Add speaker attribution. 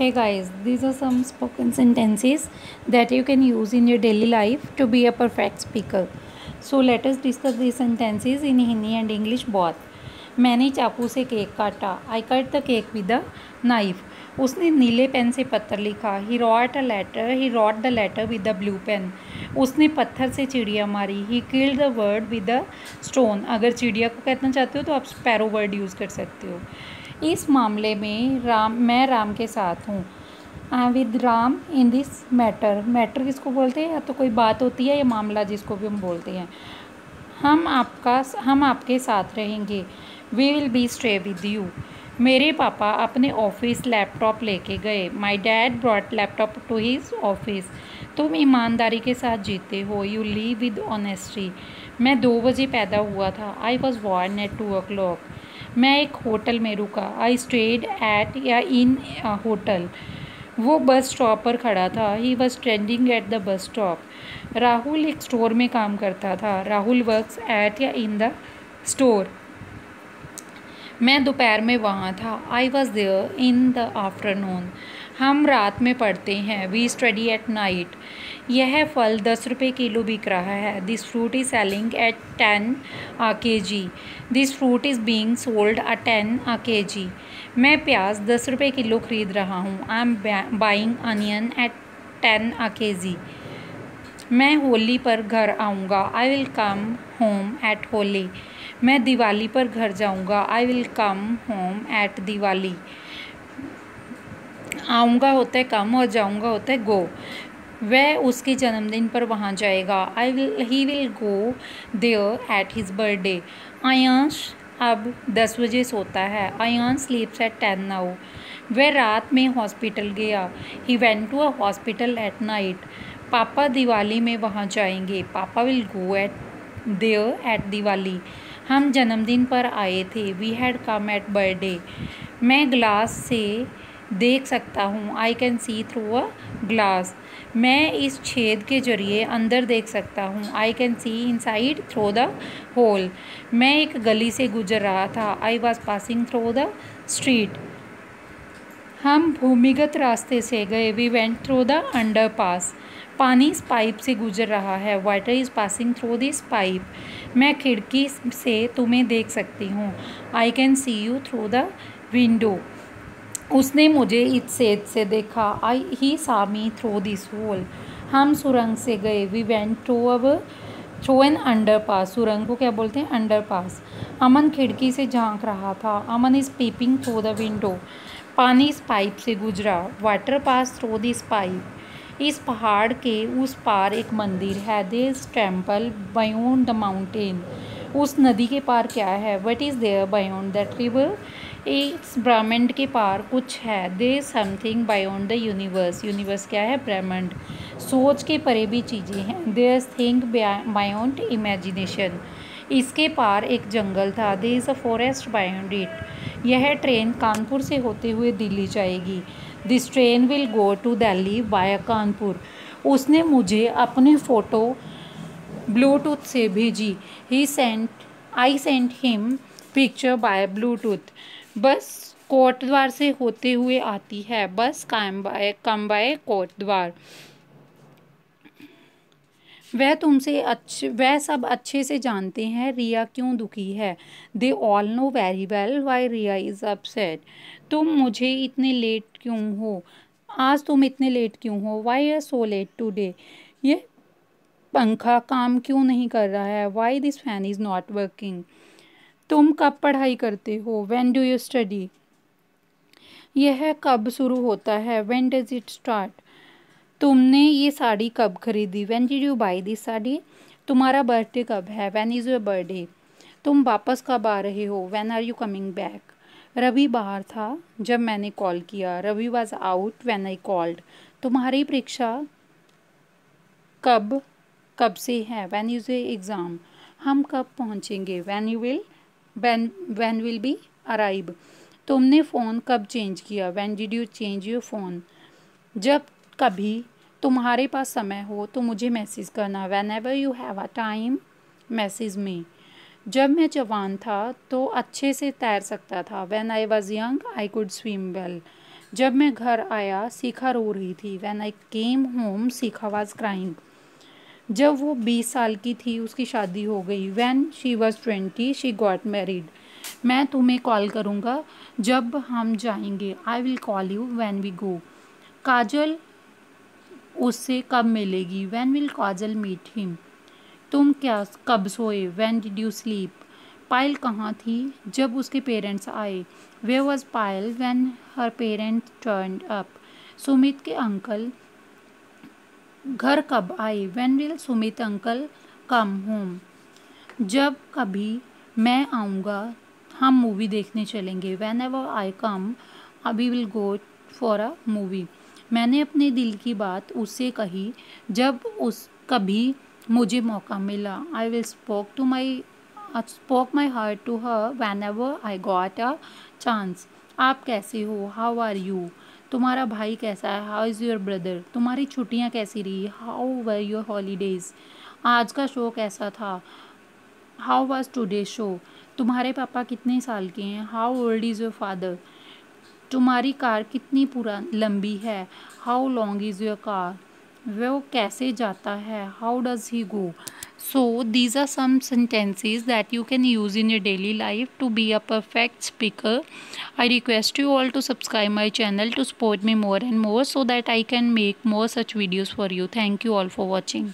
Speaker 1: Hey guys, these are some spoken sentences that you can use in your daily life to be a perfect speaker. So let us discuss these sentences in Hindi and English both. मैंने चाकू से cake काटा. I cut the cake with a knife. उसने नीले pen से पत्र लिखा. He wrote a letter. He wrote the letter with the blue pen. उसने पत्थर से चिड़िया मारी. He killed the bird with a stone. अगर चिड़िया को कहना चाहते हो तो आप sparrow word यूज़ कर सकते हो. इस मामले में मैं राम के साथ हूँ. I am with Ram in this matter. Matter किसको बोलते हैं? या तो कोई बात होती है या मामला जिसको भी हम बोलते हैं. हम आपके साथ रहेंगे. We will be stay with you. मेरे पापा अपने ऑफिस लैपटॉप लेके गए. My dad brought laptop to his office. तुम ईमानदारी के साथ जीते हो. You live with honesty. मैं 2 बजे पैदा हुआ था. I was born at 2 o'clock. मैं एक होटल में रुका. आई स्टेड एट या इन होटल. वो बस स्टॉप पर खड़ा था. He was standing at the bus stop. Rahul एक स्टोर में काम करता था. राहुल वर्क्स एट या इन द स्टोर. मैं दोपहर में वहाँ था. I was there in the afternoon. हम रात में पढ़ते हैं. We study at night. यह फल 10 रुपये किलो बिक रहा है. This fruit is selling at 10 kg. This fruit is being sold at 10 kg. मैं प्याज 10 रुपये किलो ख़रीद रहा हूँ. I am buying onion at 10 kg. मैं होली पर घर आऊँगा. I will come home at Holi. मैं दिवाली पर घर जाऊँगा. I will come home at Diwali. आऊँगा होता है कम और जाऊँगा होता है गो. वह उसके जन्मदिन पर वहाँ जाएगा. He will go there at his birthday. Aayansh अब 10 बजे सोता है. Aayansh sleeps at 10 now. वह रात में हॉस्पिटल गया. He went to a hospital at night. पापा दिवाली में वहाँ जाएंगे. पापा will go there at Diwali. हम जन्मदिन पर आए थे. We had come at birthday. मैं ग्लास से देख सकता हूँ. I can see through a glass. मैं इस छेद के जरिए अंदर देख सकता हूँ. I can see inside through the hole. मैं एक गली से गुजर रहा था. I was passing through the street. हम भूमिगत रास्ते से गए. We went through the underpass. पानी इस पाइप से गुजर रहा है. Water is passing through this pipe. मैं खिड़की से तुम्हें देख सकती हूँ. I can see you through the window. उसने मुझे इस छेद से देखा. ही सा मी थ्रू दिस होल. हम सुरंग से गए. We went through an underpass. सुरंग को क्या बोलते हैं? अंडरपास. अमन खिड़की से झांक रहा था. Aman is peeping through the window. पानी इस पाइप से गुजरा. Water pass through this pipe. इस पहाड़ के उस पार एक मंदिर है. There is temple beyond the mountain. उस नदी के पार क्या है? What is there beyond that river? इस ब्रह्मांड के पार कुछ है. There is something beyond the universe. Universe क्या है? ब्रह्मांड. सोच के परे भी चीज़ें हैं. There is thing beyond imagination. इसके पार एक जंगल था. There is a forest beyond it. यह ट्रेन कानपुर से होते हुए दिल्ली जाएगी. This train will go to Delhi by Kanpur. उसने मुझे अपनी फ़ोटो ब्लूटूथ से भेजी. I sent him picture by Bluetooth. Bus Kotdwar से होते हुए आती है. बस कम बाय कोट द्वार. वह सब अच्छे से जानते हैं रिया क्यों दुखी है. They all know very well why Riya is upset. तुम मुझे इतने लेट क्यों हो? आज तुम इतने लेट क्यों हो? Why are so late today. ये पंखा काम क्यों नहीं कर रहा है? Why this fan is not working. तुम कब पढ़ाई करते हो? When do you study. यह कब शुरू होता है? When does it start. तुमने ये साड़ी कब खरीदी? When did you buy this sari. तुम्हारा बर्थडे कब है? When is your birthday. तुम वापस कब आ रहे हो? When are you coming back. Ravi बाहर था जब मैंने कॉल किया. Ravi was out when I called. तुम्हारी परीक्षा कब से है? When is your exam. हम कब पहुँचेंगे? When will be arrive. तुमने फ़ोन कब चेंज किया? When did you change your phone. जब कभी तुम्हारे पास समय हो तो मुझे मैसेज करना. Van ever you have a time message me. जब मैं जवान था तो अच्छे से तैर सकता था. When I was young I could swim well. जब मैं घर आया शिखा रो रही थी। When I came home, Shikha was crying. जब वो 20 साल की थी उसकी शादी हो गई। When she was 20, she got married. मैं तुम्हें कॉल करूँगा जब हम जाएंगे। I will call you when we go. काजल उससे कब मिलेगी? When will Kajal meet him? तुम क्या कब सोए? When did you sleep? पायल कहाँ थी जब उसके पेरेंट्स आए? Where was Payal when her parents turned up? Sumit के अंकल घर कब आए? When will Sumit uncle come home? जब कभी मैं आऊँगा हम मूवी देखने चलेंगे। Whenever I come, we will go for a movie. मैंने अपने दिल की बात उससे कही जब उस कभी मुझे मौका मिला। I will spoke my heart to her whenever I got a chance. आप कैसे हो? How are you? तुम्हारा भाई कैसा है? How is your brother? तुम्हारी छुट्टियाँ कैसी रही? How were your holidays? आज का शो कैसा था? How was today show? तुम्हारे पापा कितने साल के हैं? How old is your father? तुम्हारी कार कितनी लंबी है? How long is your car? वो कैसे जाता है? How does he go? So these are some sentences that you can use in your daily life to be a perfect speaker. I request you all to subscribe my channel to support me more and more so that I can make more such videos for you. Thank you all for watching.